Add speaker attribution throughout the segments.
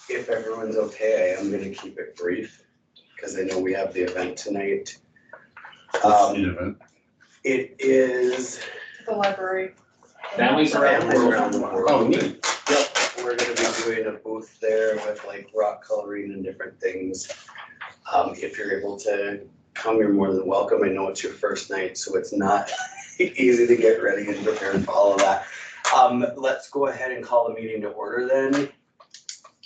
Speaker 1: If everyone's okay, I am gonna keep it brief, because I know we have the event tonight.
Speaker 2: What's the event?
Speaker 1: It is
Speaker 3: The library.
Speaker 4: Families around the
Speaker 1: Families
Speaker 4: world.
Speaker 1: Around the World.
Speaker 2: Oh, neat.
Speaker 1: Yep, we're gonna be doing a booth there with like rock coloring and different things. If you're able to come, you're more than welcome. I know it's your first night, so it's not easy to get ready and prepared for all of that. Let's go ahead and call the meeting to order then.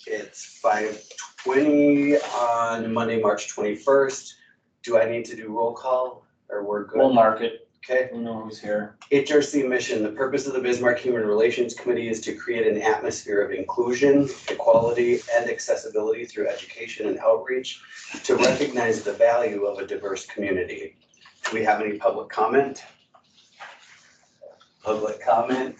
Speaker 1: It's 5:20 on Monday, March 21st. Do I need to do roll call or we're good?
Speaker 4: We'll mark it,
Speaker 1: Okay.
Speaker 4: we'll know who's here.
Speaker 1: HRC mission, the purpose of the Bismarck Human Relations Committee is to create an atmosphere of inclusion, equality, and accessibility through education and outreach to recognize the value of a diverse community. Do we have any public comment? Public comment?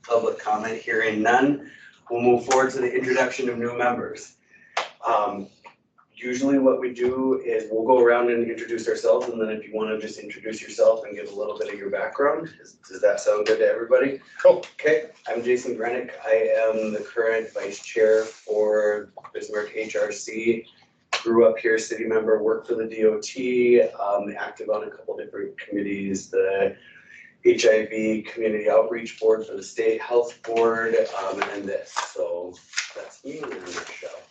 Speaker 1: Public comment, hearing none. We'll move forward to the introduction of new members. Usually what we do is we'll go around and introduce ourselves, and then if you want to just introduce yourself and give a little bit of your background, does that sound good to everybody?
Speaker 2: Cool.
Speaker 1: Okay, I'm Jason Grenick. I am the current vice chair for Bismarck HRC. Grew up here, city member, worked for the DOT, active on a couple different committees, the HIV Community Outreach Board for the State Health Board, and this. So that's me in a nutshell.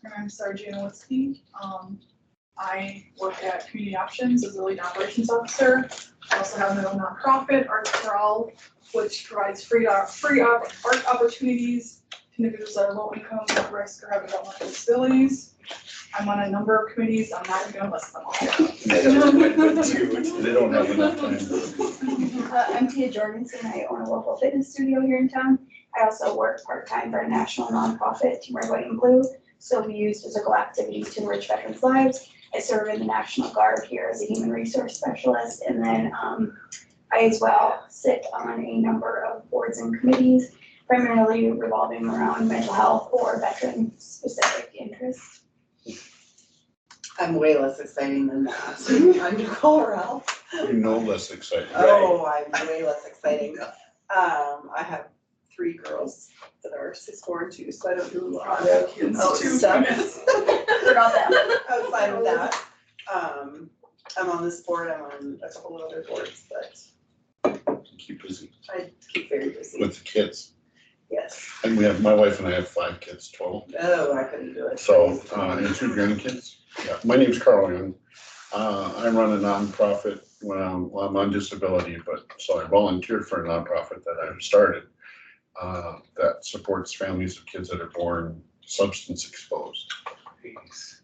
Speaker 3: And I'm Sarah Janowski. I work at Community Options as the lead operations officer. I also have my own nonprofit, Arts for All, which provides free art opportunities to individuals that are low income, at risk, or have developmental disabilities. I'm on a number of committees. I'm not even gonna list them all.
Speaker 2: They don't have enough time.
Speaker 5: I'm Tia Jorgensen. I own a local fitness studio here in town. I also work part-time for a national nonprofit, Team Red, White, and Blue. So we use physical activity to enrich veterans' lives. I serve in the National Guard here as a human resource specialist. And then I as well sit on a number of boards and committees, primarily revolving around mental health or veteran-specific interests.
Speaker 6: I'm way less exciting than that. I'm Nicole Ralph.
Speaker 2: You know less exciting.
Speaker 6: Oh, I'm way less exciting. I have 3 girls that are 6, 4, and 2, so I don't do a lot of stuff.
Speaker 5: Forgot that.
Speaker 6: Outside of that, I'm on this board, I'm on a couple of other boards, but
Speaker 2: Keep busy
Speaker 6: I keep very busy.
Speaker 2: with the kids.
Speaker 6: Yes.
Speaker 2: And my wife and I have 5 kids total.
Speaker 6: Oh, I couldn't do it.
Speaker 2: So, and 2 grandkids. Yeah, my name's Carl Young. I run a nonprofit when I'm on disability, so I volunteered for a nonprofit that I started that supports families of kids that are born substance exposed.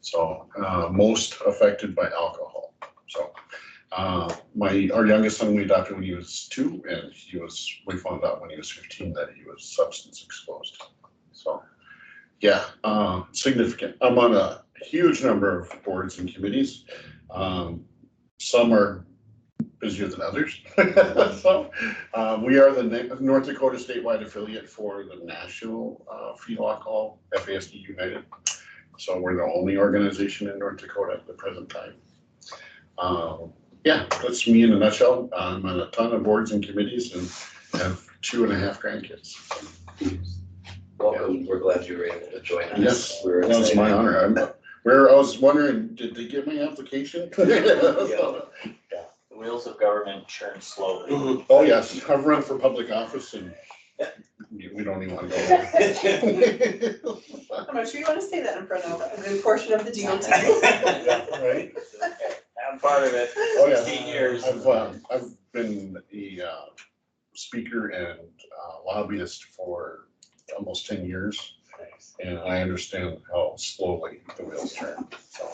Speaker 2: So, most affected by alcohol. So, our youngest son we adopted when he was 2, and we found out when he was 15 that he was substance exposed. So, yeah, significant. I'm on a huge number of boards and committees. Some are busier than others. So, we are the North Dakota statewide affiliate for the National Fetal Alcohol, FASD United. So we're the only organization in North Dakota at the present time. Yeah, that's me in a nutshell. I'm on a ton of boards and committees and have 2.5 grandkids.
Speaker 1: Welcome, we're glad you were able to join us.
Speaker 2: Yes,
Speaker 1: We're
Speaker 2: that was my honor. I was wondering, did they get my application?
Speaker 4: The wheels of government churn slowly.
Speaker 2: Oh, yes, I've run for public office and we don't even want to go there.
Speaker 6: I'm not sure you want to say that in front of a good portion of the DOT.
Speaker 2: Yeah, right?
Speaker 4: I'm part of it,
Speaker 2: Oh, yeah.
Speaker 4: 16 years.
Speaker 2: I've been a speaker and lobbyist for almost 10 years, and I understand how slowly the wheels turn. So,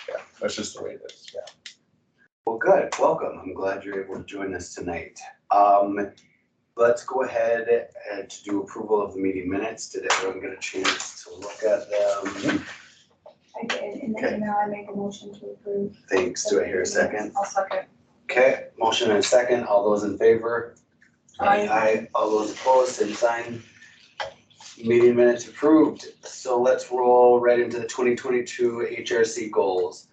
Speaker 2: yeah, that's just the way it is. Yeah.
Speaker 1: Well, good, welcome. I'm glad you're able to join us tonight. Let's go ahead and to do approval of the meeting minutes. Did everyone get a chance to look at them?
Speaker 5: I did. In the
Speaker 1: Okay.
Speaker 5: email, I made a motion to approve.
Speaker 1: Thanks. Do I hear a second?
Speaker 3: I'll second.
Speaker 1: Okay, motion and a second. All those in favor?
Speaker 3: Aye.
Speaker 1: Aye. All those opposed, same sign. Meeting minutes approved. So let's roll right into the 2022 HRC goals.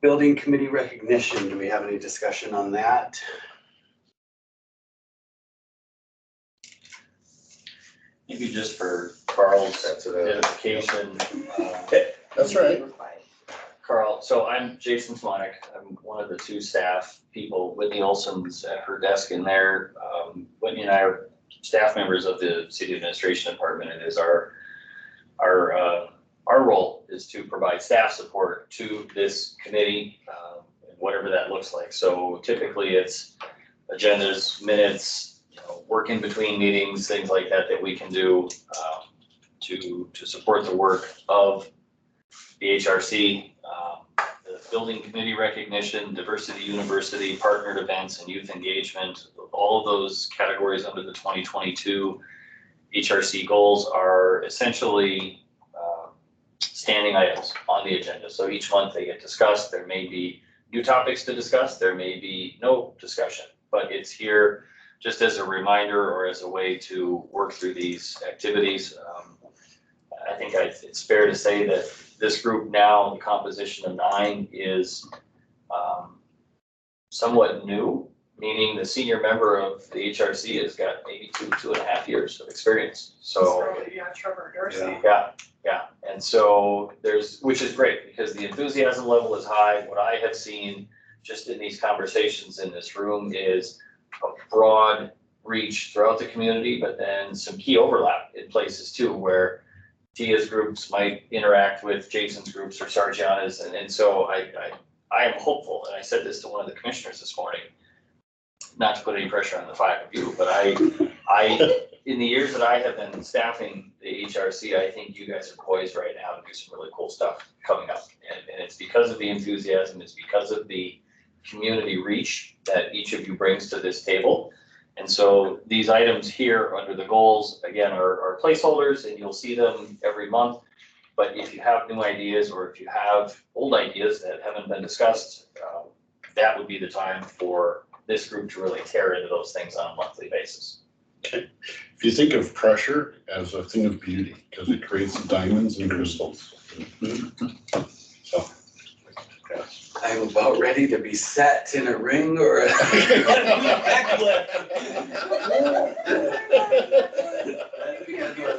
Speaker 1: Building committee recognition. Do we have any discussion on that?
Speaker 4: Maybe just for Carl's
Speaker 1: That's what I-
Speaker 4: identification,
Speaker 2: That's right.
Speaker 4: Carl, so I'm Jason Swannick. I'm one of the two staff people. Whitney Olson's at her desk in there. Whitney and I are staff members of the city administration department. It is our role is to provide staff support to this committee, whatever that looks like. So typically it's agendas, minutes, work in between meetings, things like that that we can do to support the work of the HRC, the building committee recognition, diversity university, partnered events and youth engagement. All of those categories under the 2022 HRC goals are essentially standing items on the agenda. So each month they get discussed. There may be new topics to discuss. There may be no discussion, but it's here just as a reminder or as a way to work through these activities. I think it's fair to say that this group now, the composition of 9 is somewhat new, meaning the senior member of the HRC has got maybe 2.5 years of experience. So
Speaker 3: Yeah, Trevor Darcy.
Speaker 4: yeah, and so which is great because the enthusiasm level is high. What I have seen just in these conversations in this room is a broad reach throughout the community, but then some key overlap in places too, where Tia's groups might interact with Jason's groups or Sargiana's, and so I am hopeful, and I said this to one of the commissioners this morning, not to put any pressure on the 5 of you, but I in the years that I have been staffing the HRC, I think you guys are poised right now to do some really cool stuff coming up. And it's because of the enthusiasm, it's because of the community reach that each of you brings to this table. And so these items here under the goals, again, are placeholders and you'll see them every month. But if you have new ideas or if you have old ideas that haven't been discussed, that would be the time for this group to really tear into those things on a monthly basis.
Speaker 2: If you think of pressure as a thing of beauty, because it creates diamonds and crystals. So.
Speaker 1: I'm about ready to be set in a ring or a backflip.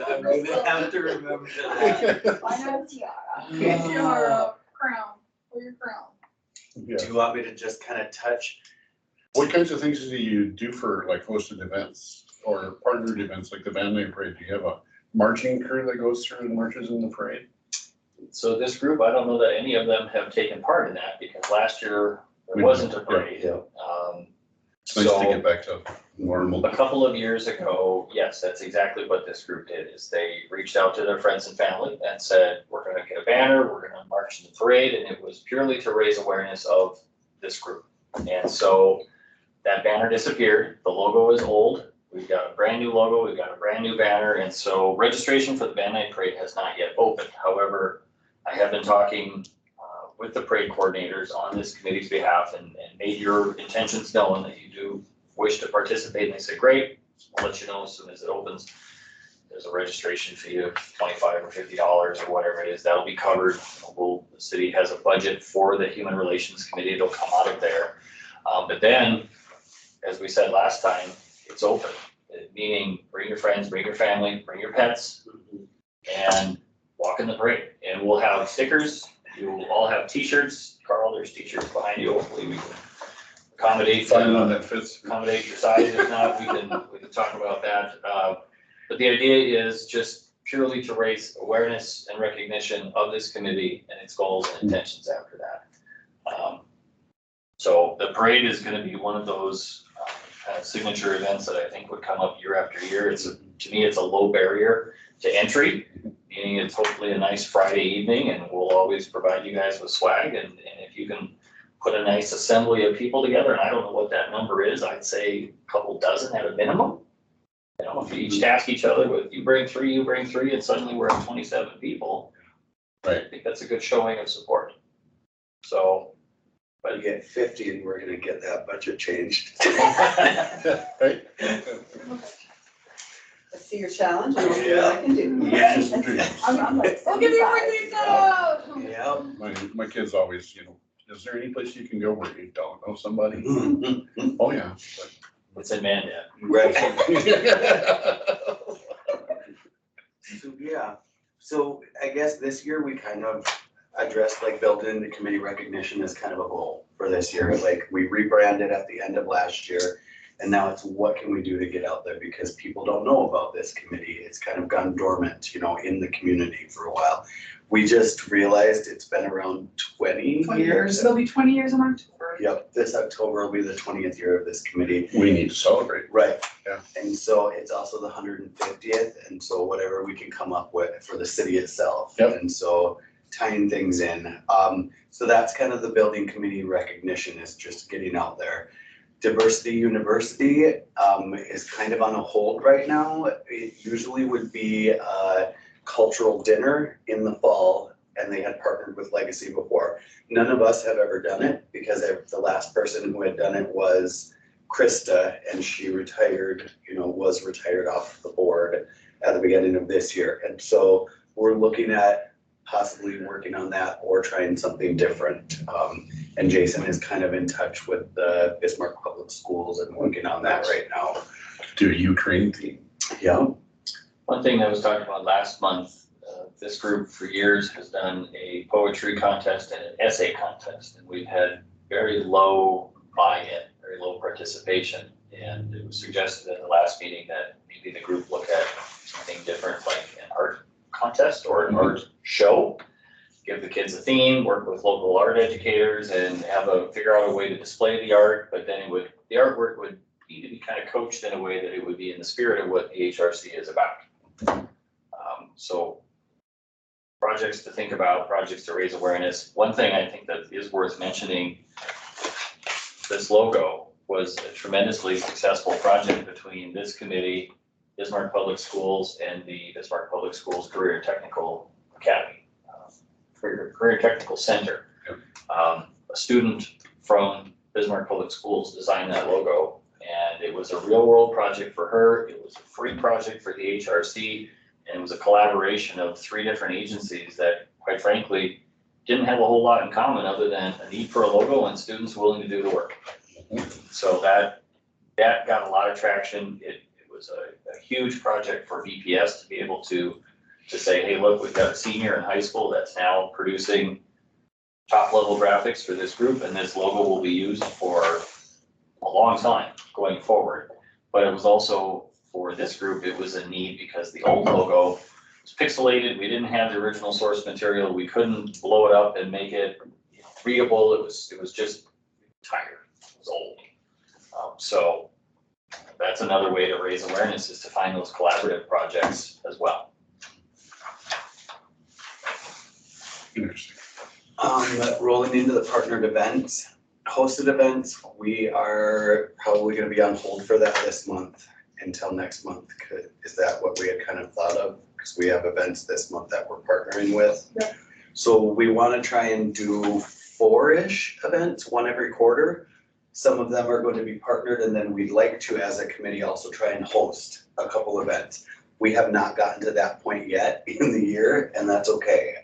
Speaker 1: I'm gonna have to remember that.
Speaker 5: Why not a tiara?
Speaker 3: Get your crown, or your crown.
Speaker 2: Yeah.
Speaker 1: Do you want me to just kind of touch?
Speaker 2: What kinds of things do you do for like hosted events or partnered events like the Van Night Parade? Do you have a marching crew that goes through and marches in the parade?
Speaker 4: So this group, I don't know that any of them have taken part in that because last year there wasn't a parade.
Speaker 1: Yeah.
Speaker 2: It's nice to get back to normal.
Speaker 4: A couple of years ago, yes, that's exactly what this group did, is they reached out to their friends and family and said, we're gonna get a banner, we're gonna march in the parade, and it was purely to raise awareness of this group. And so that banner disappeared, the logo is old, we've got a brand new logo, we've got a brand new banner, and so registration for the Van Night Parade has not yet opened. However, I have been talking with the parade coordinators on this committee's behalf and made your intentions known that you do wish to participate. And they said, great, we'll let you know as soon as it opens. There's a registration fee of $25 or $50 or whatever it is. That'll be covered. The city has a budget for the Human Relations Committee. It'll come out of there. But then, as we said last time, it's open, meaning bring your friends, bring your family, bring your pets, and walk in the parade. And we'll have stickers. You will all have t-shirts. Carl, there's t-shirts behind you. Hopefully we can accommodate.
Speaker 2: Find one that fits.
Speaker 4: Accommodate your size. If not, we can talk about that. But the idea is just purely to raise awareness and recognition of this committee and its goals and intentions after that. So the parade is gonna be one of those kind of signature events that I think would come up year after year. To me, it's a low barrier to entry, meaning it's hopefully a nice Friday evening, and we'll always provide you guys with swag, and if you can put a nice assembly of people together, and I don't know what that number is, I'd say a couple dozen at a minimum. You know, if you each task each other with, you bring 3, and suddenly we're at 27 people.
Speaker 2: Right.
Speaker 4: I think that's a good showing of support. So,
Speaker 1: But you get 50 and we're gonna get that budget changed.
Speaker 2: Right?
Speaker 6: I see your challenge and we'll see what I can do.
Speaker 1: Yes.
Speaker 5: I'm like,
Speaker 3: We'll give you a
Speaker 5: 75.
Speaker 3: Release.
Speaker 2: My kids always, is there any place you can go where you don't know somebody? Oh, yeah.
Speaker 4: it's in Mandan.
Speaker 1: Right. So I guess this year we kind of addressed like building the committee recognition as kind of a goal for this year. Like we rebranded at the end of last year. And now it's what can we do to get out there because people don't know about this committee. It's kind of gone dormant, you know, in the community for a while. We just realized it's been around 20
Speaker 3: 20 years,
Speaker 1: years.
Speaker 3: it'll be 20 years in October.
Speaker 1: Yep, this October will be the 20th year of this committee.
Speaker 2: We need to celebrate.
Speaker 1: Right.
Speaker 2: Yeah.
Speaker 1: And so it's also the 150th, and so whatever we can come up with for the city itself.
Speaker 2: Yep.
Speaker 1: And so tying things in. So that's kind of the building committee recognition is just getting out there. Diversity University is kind of on a hold right now. It usually would be a cultural dinner in the fall, and they had partnered with Legacy before. None of us have ever done it because the last person who had done it was Krista, and she retired, was retired off the board at the beginning of this year. And so we're looking at possibly working on that or trying something different. And Jason is kind of in touch with the Bismarck Public Schools and working on that right now.
Speaker 2: Do a Ukraine theme.
Speaker 1: Yeah.
Speaker 4: One thing that was talked about last month, this group for years has done a poetry contest and an essay contest, and we've had very low buy-in, very low participation. And it was suggested at the last meeting that maybe the group look at something different, like an art contest or an art show. Give the kids a theme, work with local art educators and figure out a way to display the art, but then the artwork would need to be kind of coached in a way that it would be in the spirit of what the HRC is about. So projects to think about, projects to raise awareness. One thing I think that is worth mentioning, this logo was a tremendously successful project between this committee, Bismarck Public Schools, and the Bismarck Public Schools Career Technical Academy, Career Technical Center.
Speaker 2: Yep.
Speaker 4: A student from Bismarck Public Schools designed that logo, and it was a real world project for her. It was a free project for the HRC, and it was a collaboration of 3 different agencies that, quite frankly, didn't have a whole lot in common other than a need for a logo and students willing to do the work. So that got a lot of traction. It was a huge project for BPS to be able to say, hey, look, we've got a senior in high school that's now producing top level graphics for this group, and this logo will be used for a long time going forward. But it was also, for this group, it was a need because the old logo was pixelated. We didn't have the original source material. We couldn't blow it up and make it readable. It was just tired. It was old. So that's another way to raise awareness, is to find those collaborative projects as well.
Speaker 2: Interesting.
Speaker 1: Rolling into the partnered events, hosted events, we are probably gonna be on hold for that this month until next month. Is that what we had kind of thought of? Because we have events this month that we're partnering with.
Speaker 3: Yeah.
Speaker 1: So we wanna try and do 4-ish events, one every quarter. Some of them are going to be partnered, and then we'd like to, as a committee, also try and host a couple events. We have not gotten to that point yet in the year, and that's okay.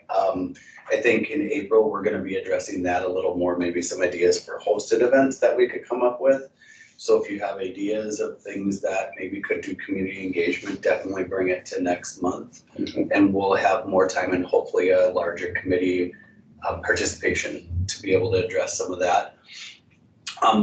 Speaker 1: I think in April, we're gonna be addressing that a little more, maybe some ideas for hosted events that we could come up with. So if you have ideas of things that maybe could do community engagement, definitely bring it to next month. And we'll have more time and hopefully a larger committee participation to be able to address some of that.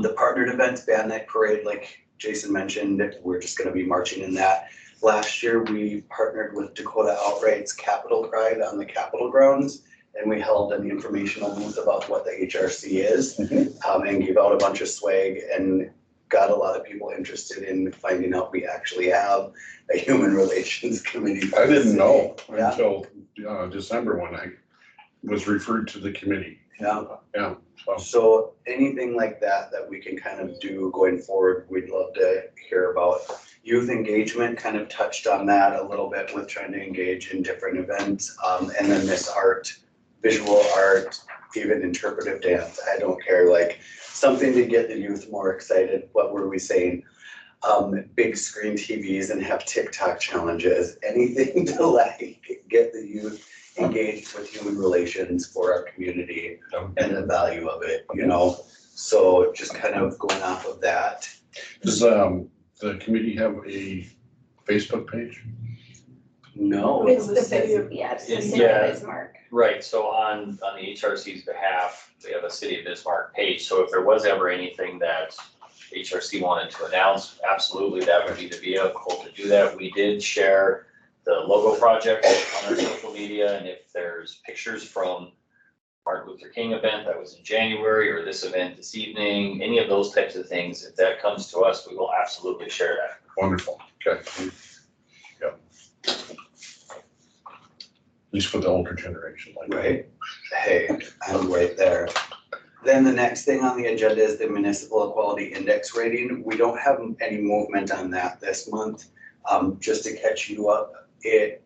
Speaker 1: The partnered events, Band Night Parade, like Jason mentioned, we're just gonna be marching in that. Last year, we partnered with Dakota Outright's Capitol Pride on the Capitol grounds, and we held an informational booth about what the HRC is, and gave out a bunch of swag and got a lot of people interested in finding out we actually have a human relations committee.
Speaker 2: I didn't know
Speaker 1: Yeah.
Speaker 2: until December when I was referred to the committee.
Speaker 1: Yeah.
Speaker 2: Yeah.
Speaker 1: So anything like that we can kind of do going forward, we'd love to hear about. Youth engagement, kind of touched on that a little bit with trying to engage in different events. And then this art, visual art, even interpretive dance, I don't care, like something to get the youth more excited. What were we saying? Big screen TVs and have TikTok challenges, anything to like get the youth engaged with human relations for our community and the value of it, So just kind of going off of that.
Speaker 2: Does the committee have a Facebook page?
Speaker 1: No.
Speaker 3: It
Speaker 5: It's
Speaker 3: was
Speaker 5: the
Speaker 3: the city of-
Speaker 5: yeah, it's the
Speaker 4: Yeah.
Speaker 5: city of Bismarck.
Speaker 4: Right, so on the HRC's behalf, we have a City of Bismarck page, so if there was ever anything that HRC wanted to announce, absolutely, that would be the vehicle to do that. We did share the logo project on our social media, and if there's pictures from Martin Luther King event that was in January, or this event this evening, any of those types of things, if that comes to us, we will absolutely share that.
Speaker 2: Wonderful, okay. Yep. At least for the older generation, like.
Speaker 1: Right? Hey, I'm right there. Then the next thing on the agenda is the municipal equality index rating. We don't have any movement on that this month. Just to catch you up, it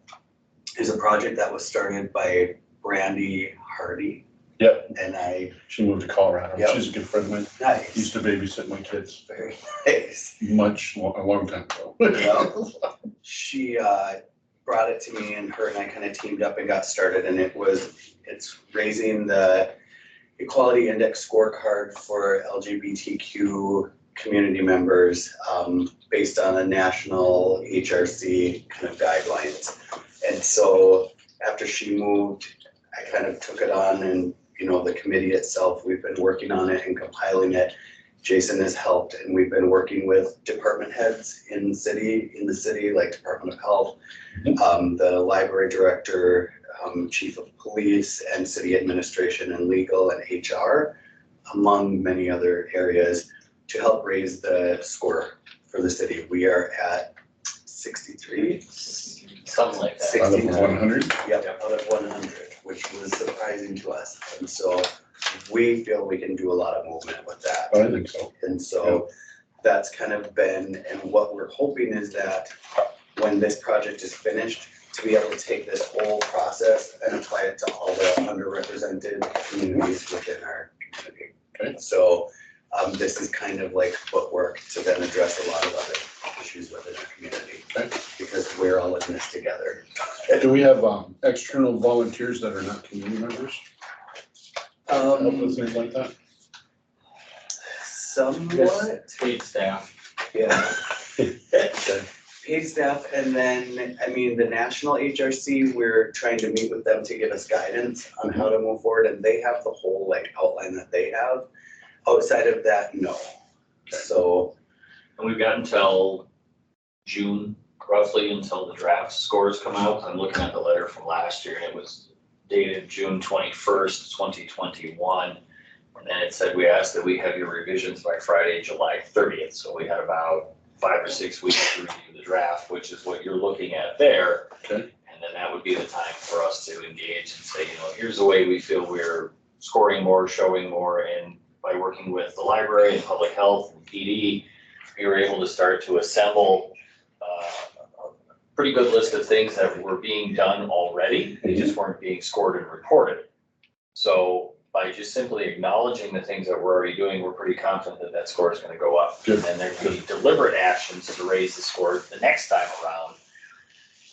Speaker 1: is a project that was started by Brandy Hardy.
Speaker 2: Yep.
Speaker 1: And
Speaker 2: She moved to Colorado.
Speaker 1: Yep.
Speaker 2: She's a good friend of mine.
Speaker 1: nice,
Speaker 2: Used to babysit my kids
Speaker 1: very nice.
Speaker 2: a long time ago.
Speaker 1: Yeah. She brought it to me and her and I kind of teamed up and got started, and it's raising the equality index scorecard for LGBTQ community members based on a national HRC kind of guidelines. And so after she moved, I kind of took it on, and the committee itself, we've been working on it and compiling it. Jason has helped, and we've been working with department heads in the city, like Department of Health, the library director, chief of police, and city administration and legal and HR, among many other areas, to help raise the score for the city. We are at 63.
Speaker 4: Something like that.
Speaker 2: Out of
Speaker 1: 69.
Speaker 2: 100?
Speaker 1: Yep, out of 100, which was surprising to us. And so we feel we can do a lot of movement with that.
Speaker 2: I think so.
Speaker 1: And so that's kind of been, and what we're hoping is that when this project is finished, to be able to take this whole process and apply it to all the underrepresented communities within our community.
Speaker 2: Okay.
Speaker 1: So this is kind of like footwork to then address a lot of other issues within our community.
Speaker 2: Okay.
Speaker 1: Because we're all in this together.
Speaker 2: Do we have external volunteers that are not community members? Help with things like that?
Speaker 1: Somewhat,
Speaker 4: Paid staff.
Speaker 1: yeah. Paid staff, and then, the national HRC, we're trying to meet with them to give us guidance on how to move forward, and they have the whole outline that they have. Outside of that, no. So,
Speaker 4: And we've got until June, roughly, until the draft scores come out. I'm looking at the letter from last year, and it was dated June 21st, 2021. And then it said, we asked that we have your revisions by Friday, July 30th. So we had about 5 or 6 weeks to review the draft, which is what you're looking at there.
Speaker 2: Okay.
Speaker 4: And then that would be the time for us to engage and say, here's the way we feel we're scoring more, showing more. And by working with the library and public health and PD, we were able to start to assemble a pretty good list of things that were being done already. They just weren't being scored and reported. So by just simply acknowledging the things that we're already doing, we're pretty confident that that score is going to go up.
Speaker 2: Good.
Speaker 4: And then there'd be deliberate actions to raise the score the next time around.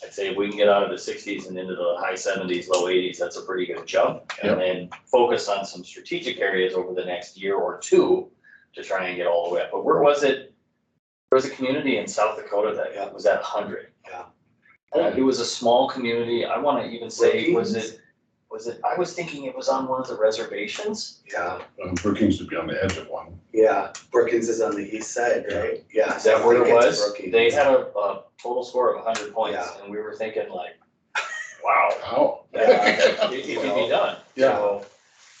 Speaker 4: I'd say if we can get out of the 60s and into the high 70s, low 80s, that's a pretty good jump.
Speaker 2: Yep.
Speaker 4: And then focus on some strategic areas over the next year or two to try and get all the way up. But where was it? There was a community in South Dakota that was at 100.
Speaker 1: Yeah.
Speaker 4: It was a small community. I want to even say, was it, I was thinking it was on one of the reservations.
Speaker 1: yeah,
Speaker 2: Brookings would be on the edge of one.
Speaker 1: yeah, Brookings is on the east side, right? Yeah.
Speaker 4: Is that where
Speaker 1: I
Speaker 4: it
Speaker 1: think it's
Speaker 4: was?
Speaker 1: Brookings.
Speaker 4: They had a total score of 100 points,
Speaker 1: Yeah.
Speaker 4: and we were thinking like, wow,
Speaker 2: Wow.
Speaker 4: it can be done.
Speaker 2: Yeah.
Speaker 4: So,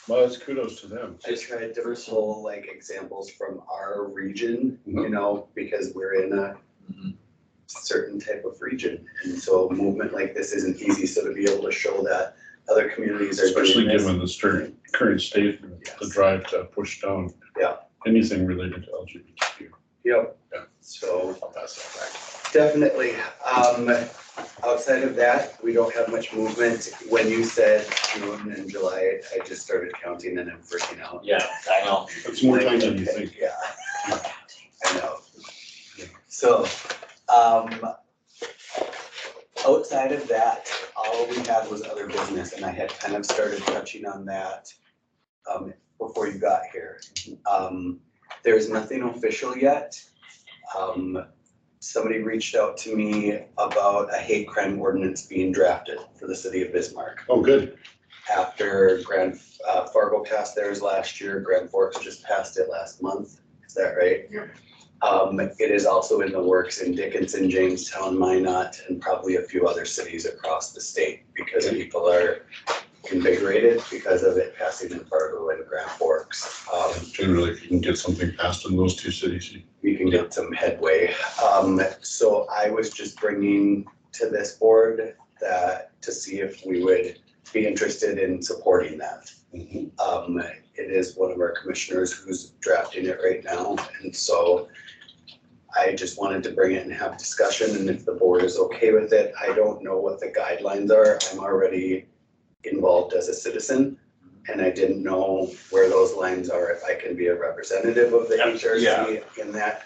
Speaker 2: Well, that's kudos to them.
Speaker 1: I tried to pull examples from our region,
Speaker 2: Mhm.
Speaker 1: because we're in a certain type of region. And so a movement like this isn't easy, so to be able to show that other communities are
Speaker 2: Especially
Speaker 1: doing this.
Speaker 2: given the current state, and the
Speaker 1: Yes.
Speaker 2: drive to push down.
Speaker 1: Yeah.
Speaker 2: Anything related to LGBTQ.
Speaker 1: Yep.
Speaker 2: Yeah.
Speaker 1: So
Speaker 2: I'll pass that back.
Speaker 1: definitely, outside of that, we don't have much movement. When you said June and July, I just started counting and I'm freaking out.
Speaker 4: yeah, I know.
Speaker 2: It's more time than you think.
Speaker 1: Yeah. I know. So, outside of that, all we had was other business, and I had kind of started touching on that before you got here. There's nothing official yet. somebody reached out to me about a hate crime ordinance being drafted for the city of Bismarck.
Speaker 2: Oh, good.
Speaker 1: After Grand Fargo passed theirs last year, Grand Forks just passed it last month. Is that right?
Speaker 3: Yep.
Speaker 1: It is also in the works in Dickinson, Jamestown, Minot, and probably a few other cities across the state because people are invigorated because of it passing in Fargo and Grand Forks.
Speaker 2: Generally, if you can get something passed in those two cities.
Speaker 1: We can get some headway. So I was just bringing to this board that to see if we would be interested in supporting that. It is one of our commissioners who's drafting it right now, and so I just wanted to bring it and have discussion, and if the board is okay with it, I don't know what the guidelines are. I'm already involved as a citizen, and I didn't know where those lines are, if I can be a representative of the HRC in that.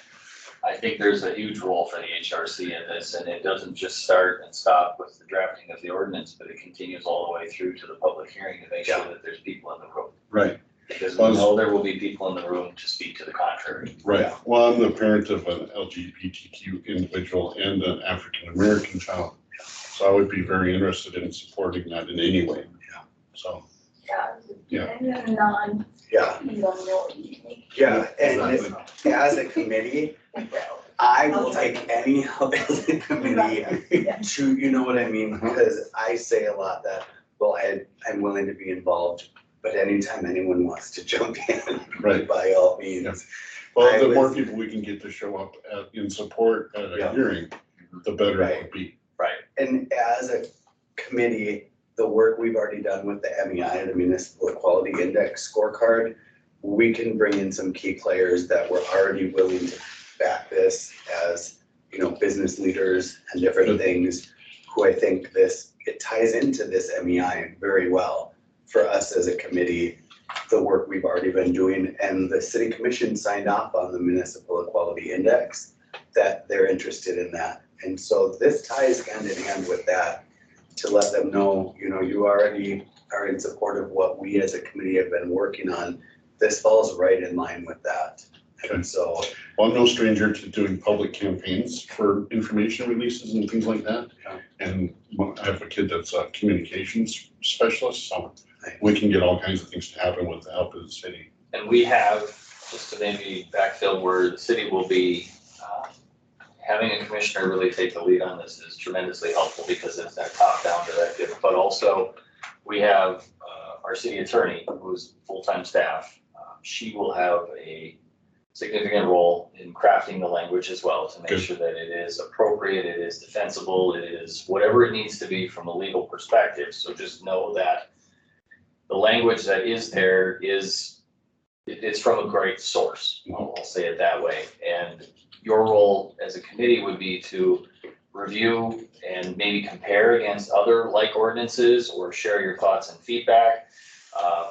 Speaker 4: I think there's a huge role for the HRC in this, and it doesn't just start and stop with the drafting of the ordinance, but it continues all the way through to the public hearing to make sure that there's people in the room.
Speaker 2: Right,
Speaker 4: Because we know there will be people in the room to speak to the contrary.
Speaker 2: right. Well, I'm the parent of an LGBTQ individual and an African-American child. So I would be very interested in supporting that in any way.
Speaker 1: Yeah.
Speaker 2: So,
Speaker 5: Yeah.
Speaker 2: Yeah.
Speaker 5: And then non,
Speaker 1: Yeah,
Speaker 5: you don't know what you think.
Speaker 1: yeah, and
Speaker 2: exactly.
Speaker 1: as a committee, I will take any help as a committee to, you know what I mean? Because I say a lot that, well, I'm willing to be involved, but anytime anyone wants to jump in,
Speaker 2: Right.
Speaker 1: by all means.
Speaker 2: Well,
Speaker 1: I
Speaker 2: the more
Speaker 1: was-
Speaker 2: people we can get to show up in support at a
Speaker 1: Yeah.
Speaker 2: hearing, the better it would be.
Speaker 4: Right.
Speaker 1: And as a committee, the work we've already done with the MEI, the Municipal Equality Index scorecard, we can bring in some key players that were already willing to back this as, you know, business leaders and different
Speaker 2: Good.
Speaker 1: things, who I think it ties into this MEI very well for us as a committee, the work we've already been doing, and the city commission signed off on the Municipal Equality Index, that they're interested in that. And so this ties hand in hand with that, to let them know, you know, you already are in support of what we as a committee have been working on. This falls right in line with that. And so,
Speaker 2: Well, I'm no stranger to doing public campaigns for information releases and things like that.
Speaker 1: Yeah.
Speaker 2: And I have a kid that's a communications specialist, so we can get all kinds of things to happen with the help of the city.
Speaker 4: And we have, just to maybe backfill where the city will be, having a commissioner really take the lead on this is tremendously helpful because it's that top-down directive. But also, we have our city attorney, who's full-time staff. She will have a significant role in crafting the language as well to make
Speaker 2: Good.
Speaker 4: sure that it is appropriate, it is defensible, it is whatever it needs to be from a legal perspective. So just know that the language that is there it's from a great source. I'll say it that way. And your role as a committee would be to review and maybe compare against other like ordinances or share your thoughts and feedback.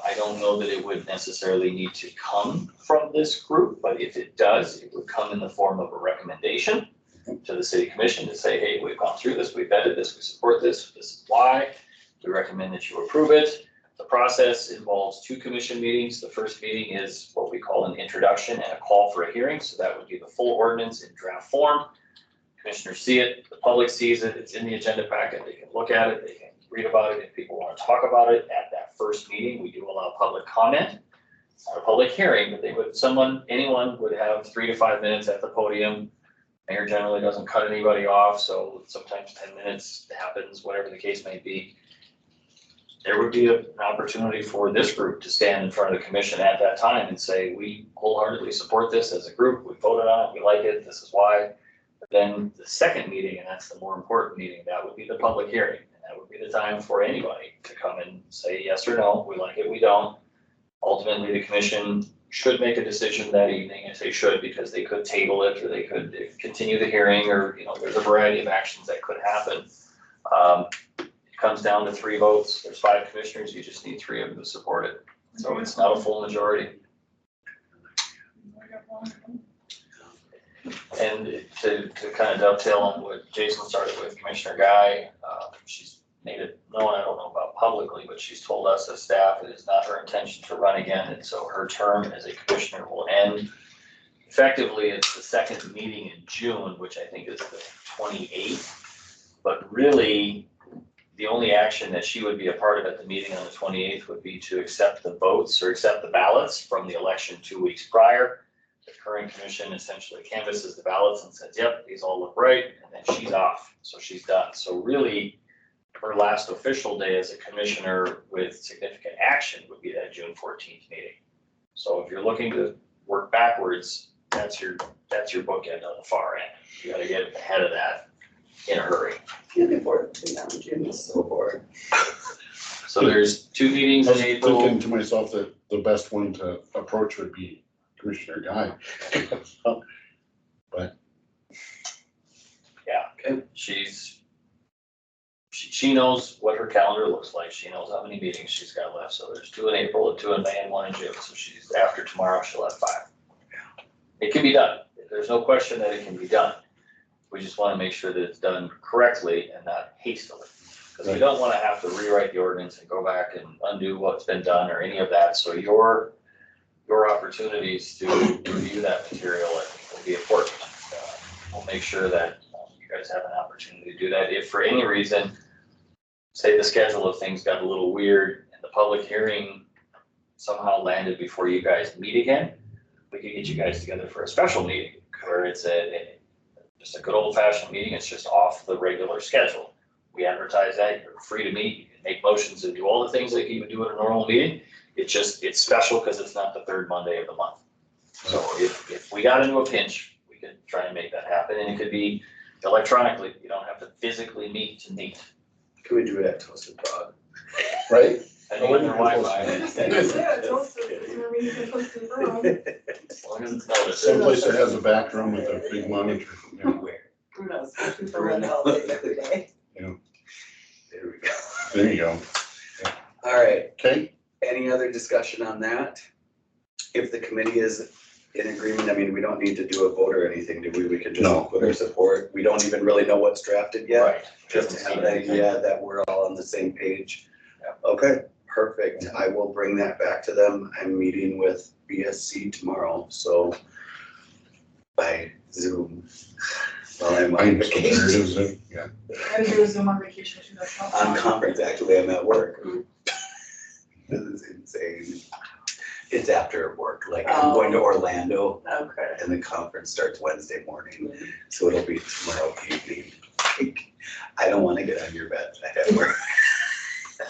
Speaker 4: I don't know that it would necessarily need to come from this group, but if it does, it would come in the form of a recommendation to the city commission to say, hey, we've gone through this, we've vetted this, we support this, this is why. We recommend that you approve it. The process involves 2 commission meetings. The first meeting is what we call an introduction and a call for a hearing. So that would be the full ordinance in draft form. Commissioners see it, the public sees it, it's in the agenda packet, they can look at it, they can read about it. If people want to talk about it at that first meeting, we do allow public comment. It's not a public hearing, but anyone would have 3 to 5 minutes at the podium. Mayor generally doesn't cut anybody off, so sometimes 10 minutes happens, whatever the case may be. There would be an opportunity for this group to stand in front of the commission at that time and say, we wholeheartedly support this as a group, we voted on it, we like it, this is why. But then the second meeting, and that's the more important meeting, that would be the public hearing. And that would be the time for anybody to come and say yes or no, we like it, we don't. Ultimately, the commission should make a decision that evening. I say should because they could table it or they could continue the hearing, or, you know, there's a variety of actions that could happen. It comes down to 3 votes. There's 5 commissioners. You just need 3 of them to support it. So it's not a full majority. And to kind of dovetail on what Jason started with, Commissioner Guy, she's made it known, I don't know about publicly, but she's told us as staff it is not her intention to run again. And so her term as a commissioner will end effectively, it's the second meeting in June, which I think is the 28th. But really, the only action that she would be a part of at the meeting on the 28th would be to accept the votes or accept the ballots from the election 2 weeks prior. The current commission essentially canvasses the ballots and says, yep, these all look right, and then she's off, so she's done. So really, her last official day as a commissioner with significant action would be that June 14th meeting. So if you're looking to work backwards, that's your bookend on the far end. You gotta get ahead of that in a hurry.
Speaker 6: Looking forward to that in June.
Speaker 1: So bored.
Speaker 4: So there's 2 meetings
Speaker 2: I
Speaker 4: in
Speaker 2: was
Speaker 4: April.
Speaker 2: thinking to myself that the best one to approach would be Commissioner Guy.
Speaker 4: She knows what her calendar looks like. She knows how many meetings she's got left. So there's 2 in April and 2 in May and 1 in June. So she's, after tomorrow, she'll have 5. It can be done. There's no question that it can be done. We just want to make sure that it's done correctly and not hastily. Because we don't want to have to rewrite the ordinance and go back and undo what's been done or any of that. So your opportunities to review that material, I think, will be important. We'll make sure that you guys have an opportunity to do that. If for any reason, say the schedule of things got a little weird and the public hearing somehow landed before you guys meet again, we could get you guys together for a special meeting where it's just a good old fashioned meeting. It's just off the regular schedule. We advertise that, you're free to meet, you can make motions and do all the things like you would do at a normal meeting. It's special because it's not the 3rd Monday of the month. So if we got into a pinch, we could try and make that happen, and it could be electronically. You don't have to physically meet to meet.
Speaker 1: Can we do it at Toasted Frog?
Speaker 2: Right?
Speaker 4: I think on their Wi-Fi.
Speaker 3: I just said, yeah, toast it, we're meeting for toast it, wrong.
Speaker 4: As long as it's noticed.
Speaker 2: Someplace that has a back room with a big monitor. You know.
Speaker 1: Where?
Speaker 6: Who knows? People run all day every day.
Speaker 1: There we go.
Speaker 2: There you go.
Speaker 1: All right,
Speaker 2: Okay,
Speaker 1: any other discussion on that? If the committee is in agreement, I mean, we don't need to do a vote or anything, do we? We can
Speaker 2: No.
Speaker 1: just put our support. We don't even really know what's drafted yet.
Speaker 4: Right.
Speaker 1: Just to have an idea that we're all on the same page. Okay, perfect. I will bring that back to them. I'm meeting with BSC tomorrow, so by Zoom. While I'm on
Speaker 2: there it
Speaker 1: vacation.
Speaker 2: is, yeah.
Speaker 3: I didn't do a Zoom on vacation too, that's not.
Speaker 1: On conference, actually, I'm at work. This is insane. It's after work, like I'm going to Orlando
Speaker 6: Okay.
Speaker 1: and the conference starts Wednesday morning, so it'll be tomorrow evening. I don't wanna get on your bed at work.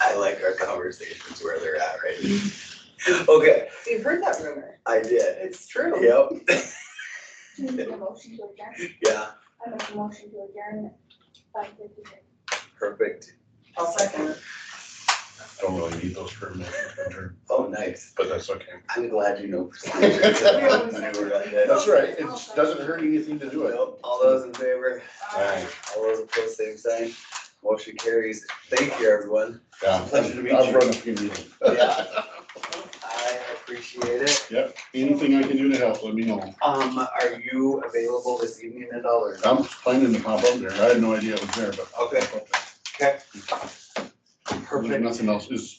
Speaker 1: I like our conversations where they're at right now. Okay,
Speaker 6: So you've heard that rumor.
Speaker 1: I did.
Speaker 6: It's true.
Speaker 1: Yep,
Speaker 5: Do you need a motion to adjourn?
Speaker 1: yeah,
Speaker 5: I make a motion to adjourn at 5:56.
Speaker 1: perfect.
Speaker 6: I'll second it.
Speaker 2: Don't really need those for a minute,
Speaker 1: Oh, nice.
Speaker 2: but that's okay.
Speaker 1: I'm glad you know.
Speaker 2: That's
Speaker 1: That's
Speaker 2: right, it doesn't hurt anything to do it.
Speaker 1: All those in favor?
Speaker 2: Aye.
Speaker 1: All those opposed, same sign. Motion carries. Thank you, everyone.
Speaker 2: Yeah,
Speaker 1: Pleasure to meet
Speaker 2: I've
Speaker 1: you.
Speaker 2: run a few meetings.
Speaker 1: Yeah. I appreciate it.
Speaker 2: Yep, anything I can do to help, let me know.
Speaker 1: Are you available this evening at all or?
Speaker 2: I'm planning to pop up there, I had no idea it was there, but.
Speaker 1: Okay. Okay.
Speaker 2: There's
Speaker 1: Perfect.
Speaker 2: nothing else, is